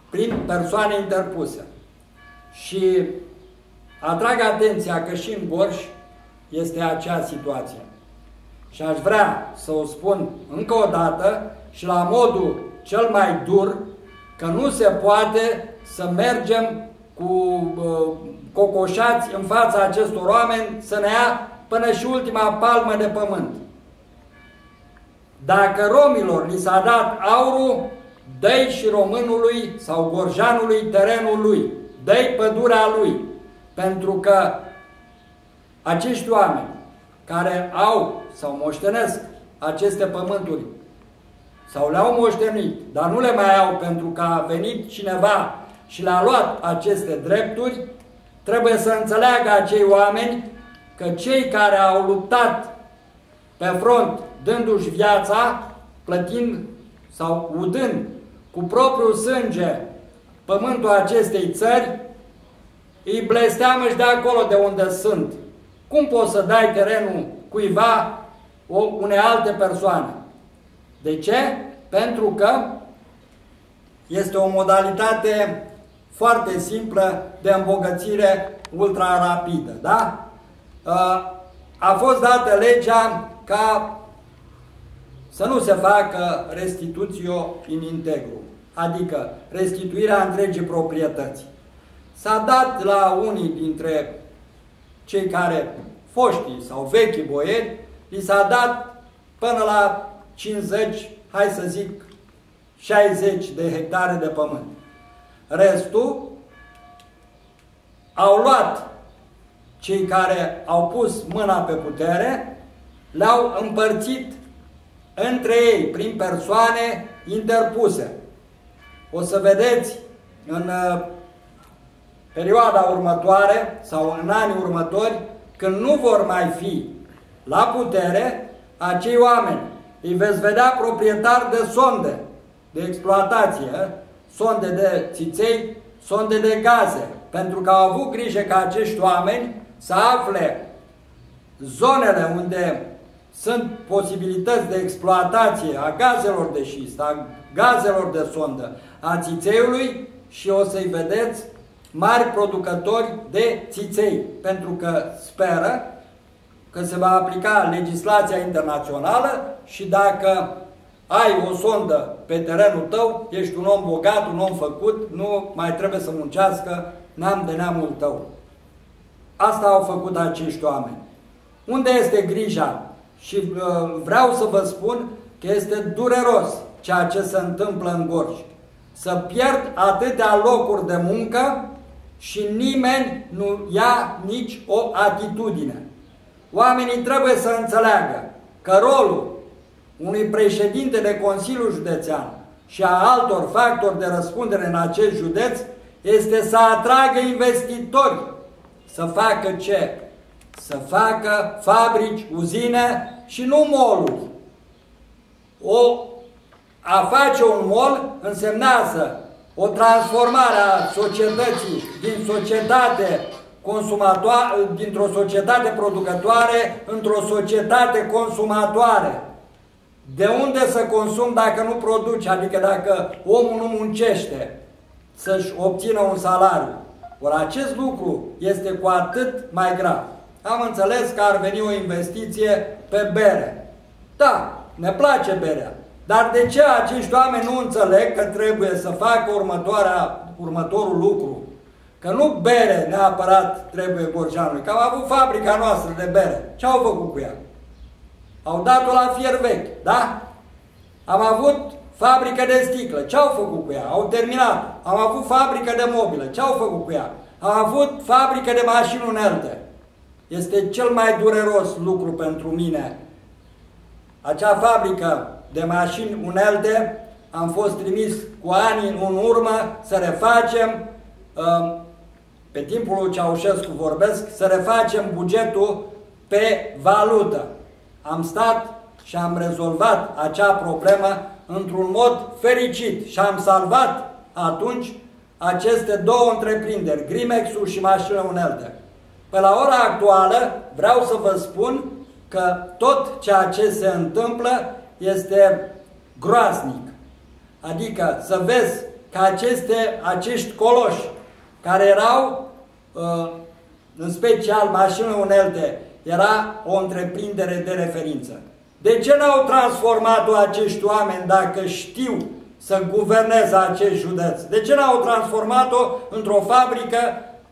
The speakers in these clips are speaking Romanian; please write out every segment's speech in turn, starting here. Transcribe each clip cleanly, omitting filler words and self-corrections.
prin persoane interpuse. Și atrag atenția că și în Gorj este acea situație. Și aș vrea să o spun încă o dată și la modul cel mai dur, că nu se poate să mergem cu cocoșați în fața acestor oameni să ne ia până și ultima palmă de pământ. Dacă romilor li s-a dat aurul, dă-i și românului sau gorjanului terenul lui, dă-i pădurea lui, pentru că acești oameni care au sau moștenesc aceste pământuri sau le-au moștenit, dar nu le mai au pentru că a venit cineva și le-a luat aceste drepturi, trebuie să înțeleagă acei oameni că cei care au luptat pe front, dându-și viața, plătind sau udând cu propriul sânge pământul acestei țări, îi blesteamă și de acolo de unde sunt. Cum poți să dai terenul cuiva, unei alte persoane? De ce? Pentru că este o modalitate foarte simplă de îmbogățire ultra-rapidă. Da? A fost dată legea ca să nu se facă restitutio in integru, adică restituirea întregii proprietăți. S-a dat la unii dintre cei care, foștii sau vechi boieri, li s-a dat până la 50, hai să zic, 60 de hectare de pământ. Restul au luat cei care au pus mâna pe putere, le-au împărțit între ei, prin persoane interpuse. O să vedeți în perioada următoare sau în anii următori, când nu vor mai fi la putere, acei oameni îi veți vedea proprietari de sonde de exploatație, sonde de țiței, sonde de gaze, pentru că au avut grijă ca acești oameni să afle zonele unde sunt posibilități de exploatație a gazelor de șist, a gazelor de sondă, a țițeiului și o să-i vedeți mari producători de țiței, pentru că speră că se va aplica legislația internațională și dacă ai o sondă pe terenul tău, ești un om bogat, un om făcut, nu mai trebuie să muncească neam de neamul tău. Asta au făcut acești oameni. Unde este grija? Și vreau să vă spun că este dureros ceea ce se întâmplă în Gorj. Să pierd atâtea locuri de muncă și nimeni nu ia nici o atitudine. Oamenii trebuie să înțeleagă că rolul unui președinte de Consiliu Județean și a altor factori de răspundere în acest județ este să atragă investitori. Să facă ce? Să facă fabrici, uzine și nu mall-uri. A face un mall însemnează o transformare a societății din societate consumatoare, dintr-o societate producătoare într-o societate consumatoare. De unde să consumi dacă nu produci? Adică dacă omul nu muncește să-și obțină un salariu. Ori acest lucru este cu atât mai grav. Am înțeles că ar veni o investiție pe bere. Da, ne place berea. Dar de ce acești oameni nu înțeleg că trebuie să facă următorul lucru? Că nu bere neapărat trebuie gorjanului, că am avut fabrica noastră de bere. Ce au făcut cu ea? Au dat-o la fier vechi, da? Am avut fabrică de sticlă. Ce au făcut cu ea? Au terminat. Am avut fabrică de mobilă. Ce au făcut cu ea? Am avut fabrică de mașini unelte. Este cel mai dureros lucru pentru mine. Acea fabrică de mașini unelte am fost trimis cu ani în urmă să refacem, pe timpul lui Ceaușescu vorbesc, să refacem bugetul pe valută. Am stat și am rezolvat acea problemă într-un mod fericit și am salvat atunci aceste două întreprinderi, Grimex-ul și mașinile unelte. Pe la ora actuală vreau să vă spun că tot ceea ce se întâmplă este groaznic. Adică să vezi că acești coloși care erau, în special mașinile unelte, era o întreprindere de referință. De ce n-au transformat-o acești oameni dacă știu să guverneze acest județ? De ce n-au transformat-o într-o fabrică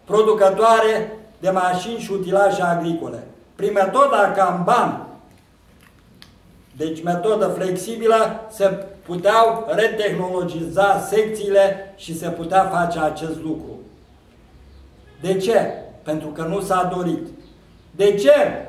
producătoare de mașini și utilaje agricole? Prin metoda Kanban, deci metodă flexibilă, se puteau retehnologiza secțiile și se putea face acest lucru. De ce? Pentru că nu s-a dorit. De ce?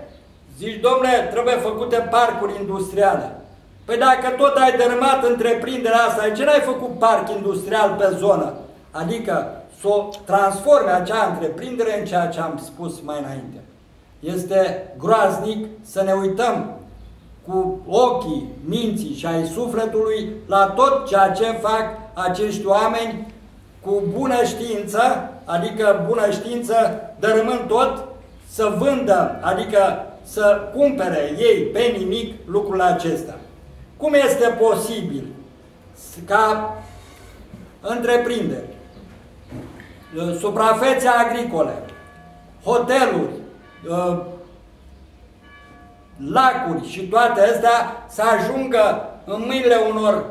Zici, domnule, trebuie făcute parcuri industriale. Păi dacă tot ai dărâmat întreprinderea asta, de ce n-ai făcut parc industrial pe zonă? Adică să o transforme acea întreprindere în ceea ce am spus mai înainte. Este groaznic să ne uităm cu ochii minții și ai sufletului la tot ceea ce fac acești oameni cu bună știință, adică bună știință, dărâmând tot, să vândă, adică să cumpere ei pe nimic lucrul acesta. Cum este posibil ca întreprinderi, suprafețe agricole, hoteluri, lacuri și toate astea să ajungă în mâinile unor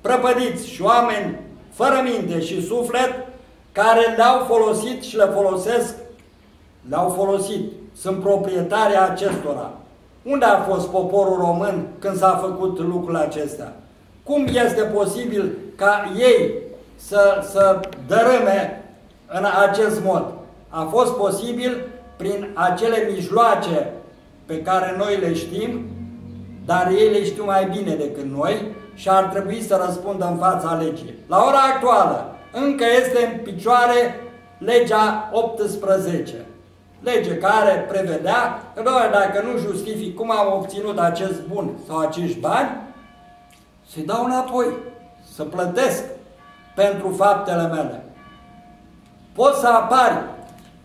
prăpădiți și oameni fără minte și suflet care le-au folosit și le folosesc, le-au folosit, sunt proprietarii acestora. Unde a fost poporul român când s-a făcut lucrul acesta? Cum este posibil ca ei să dărâme în acest mod? A fost posibil prin acele mijloace pe care noi le știm, dar ei le știu mai bine decât noi și ar trebui să răspundă în fața legii. La ora actuală, încă este în picioare legea 18. Lege care prevedea că, dacă nu justific cum am obținut acest bun sau acești bani, să-i dau înapoi, să plătesc pentru faptele mele. Poți să apari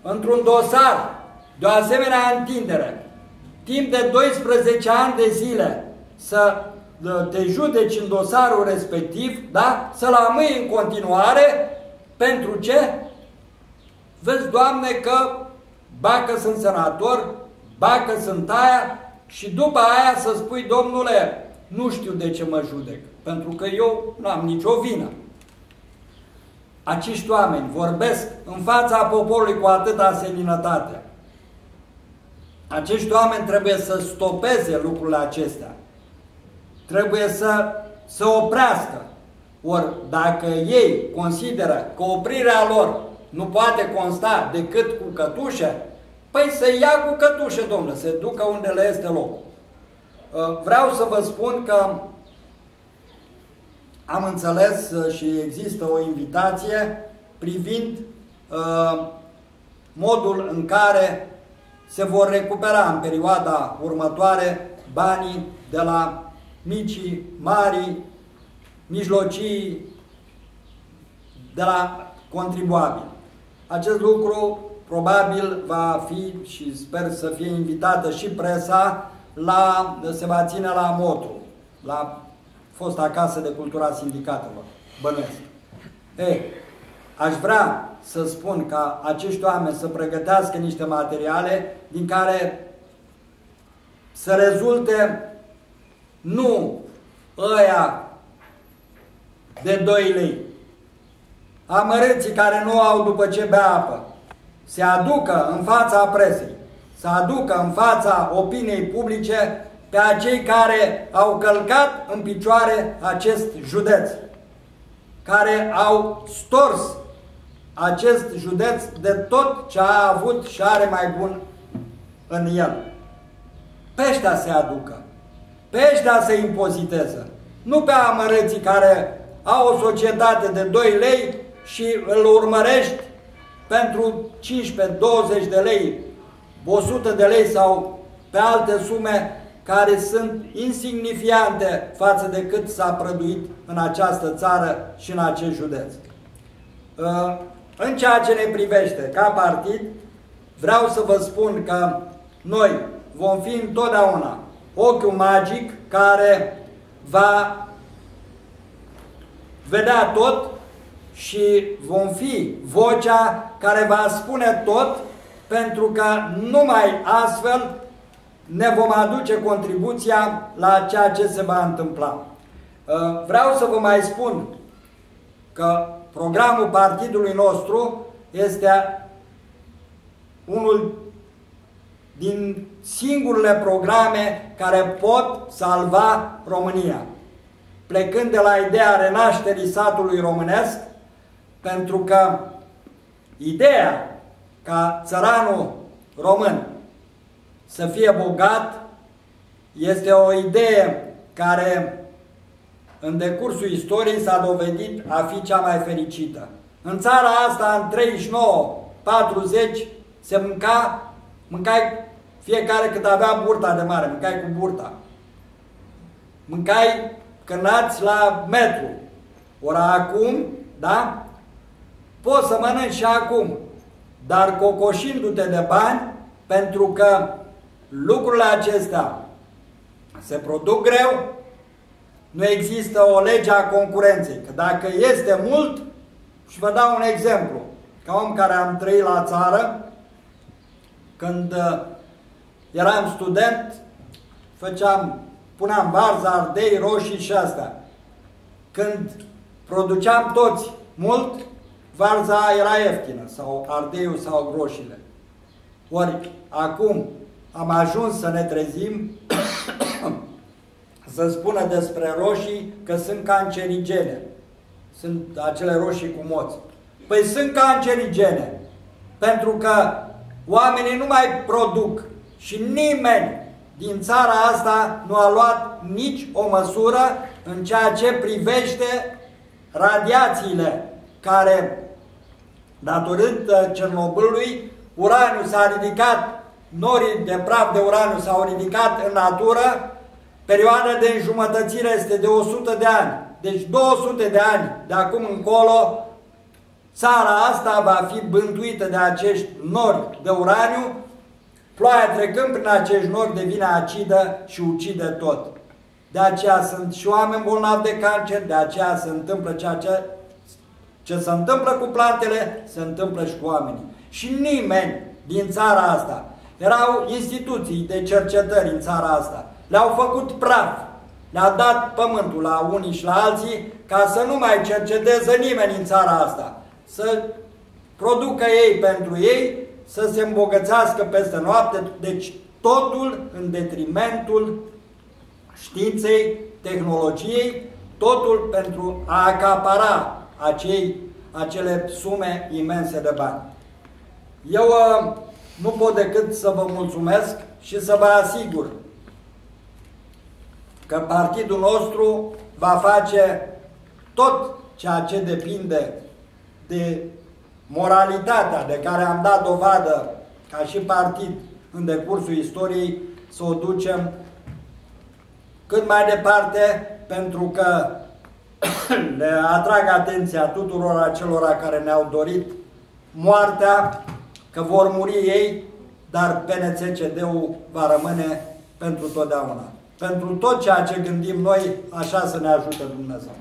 într-un dosar de o asemenea întindere, timp de 12 ani de zile, să te judeci în dosarul respectiv, da? Să-l amâi în continuare, pentru ce? Vezi, Doamne, că ba că sunt senator, ba că sunt aia, și după aia să spui, domnule, nu știu de ce mă judec, pentru că eu nu am nicio vină. Acești oameni vorbesc în fața poporului cu atâta seninătate. Acești oameni trebuie să stopeze lucrurile acestea. Trebuie să oprească. Ori dacă ei consideră că oprirea lor nu poate consta decât cu cătușe, păi să ia cu cătușe, domnule, se ducă unde le este locul. Vreau să vă spun că am înțeles și există o invitație privind modul în care se vor recupera în perioada următoare banii de la micii, mari, mijlocii, de la contribuabili. Acest lucru probabil va fi și sper să fie invitată și presa, se va ține la Motru, la fosta Casă de Cultură a Sindicatelor, bănuiesc. Aș vrea să spun ca acești oameni să pregătească niște materiale din care să rezulte nu ăia de 2 lei, amărâții care nu au după ce bea apă, se aducă în fața presei, să aducă în fața opiniei publice pe acei care au călcat în picioare acest județ, care au stors acest județ de tot ce a avut și are mai bun în el. Pe ăștia se aducă, pe ăștia se impozitează, nu pe amărâții care au o societate de 2 lei și îl urmărești pentru 15-20 de lei, 100 de lei sau pe alte sume care sunt insignifiante față de cât s-a prăduit în această țară și în acest județ. În ceea ce ne privește ca partid, vreau să vă spun că noi vom fi întotdeauna ochiul magic care va vedea tot și vom fi vocea care va spune tot, pentru că numai astfel ne vom aduce contribuția la ceea ce se va întâmpla. Vreau să vă mai spun că programul partidului nostru este unul din singurele programe care pot salva România. Plecând de la ideea renașterii satului românesc, pentru că ideea ca țăranul român să fie bogat este o idee care în decursul istoriei s-a dovedit a fi cea mai fericită. În țara asta, în 39-40, se mâncai fiecare cât avea burta de mare, mâncai cu burta. Mâncai cârnați la metru. Ora acum, da? Poți să mănânci și acum, dar cocoșindu-te de bani, pentru că lucrurile acestea se produc greu, nu există o lege a concurenței. Că dacă este mult, și vă dau un exemplu, ca om care am trăit la țară, când eram student, puneam varză, ardei, roșii și astea. Când produceam toți mult, varza era ieftină, sau ardeiul sau roșiile. Ori acum am ajuns să ne trezim să spună despre roșii că sunt cancerigene. Sunt acele roșii cu moți. Păi sunt cancerigene, pentru că oamenii nu mai produc și nimeni din țara asta nu a luat nici o măsură în ceea ce privește radiațiile care, datorită Cernobâlului, uraniul s-a ridicat, norii de praf de uraniu s-au ridicat în natură, perioada de înjumătățire este de 100 de ani. Deci 200 de ani de acum încolo, țara asta va fi bântuită de acești nori de uraniu, ploaia trecând prin acești nori devine acidă și ucide tot. De aceea sunt și oameni bolnavi de cancer, de aceea se întâmplă ceea ce se întâmplă cu plantele, se întâmplă și cu oamenii. Și nimeni din țara asta, erau instituții de cercetări în țara asta, le-au făcut praf, le-a dat pământul la unii și la alții, ca să nu mai cerceteze nimeni în țara asta, să producă ei pentru ei, să se îmbogățească peste noapte, deci totul în detrimentul științei, tehnologiei, totul pentru a acapara acele sume imense de bani. Eu nu pot decât să vă mulțumesc și să vă asigur că partidul nostru va face tot ceea ce depinde de moralitatea de care am dat dovadă ca și partid în decursul istoriei, să o ducem cât mai departe, pentru că le atrag atenția tuturor acelora care ne-au dorit moartea, că vor muri ei, dar PNCCD-ul va rămâne pentru totdeauna. Pentru tot ceea ce gândim noi, așa să ne ajute Dumnezeu.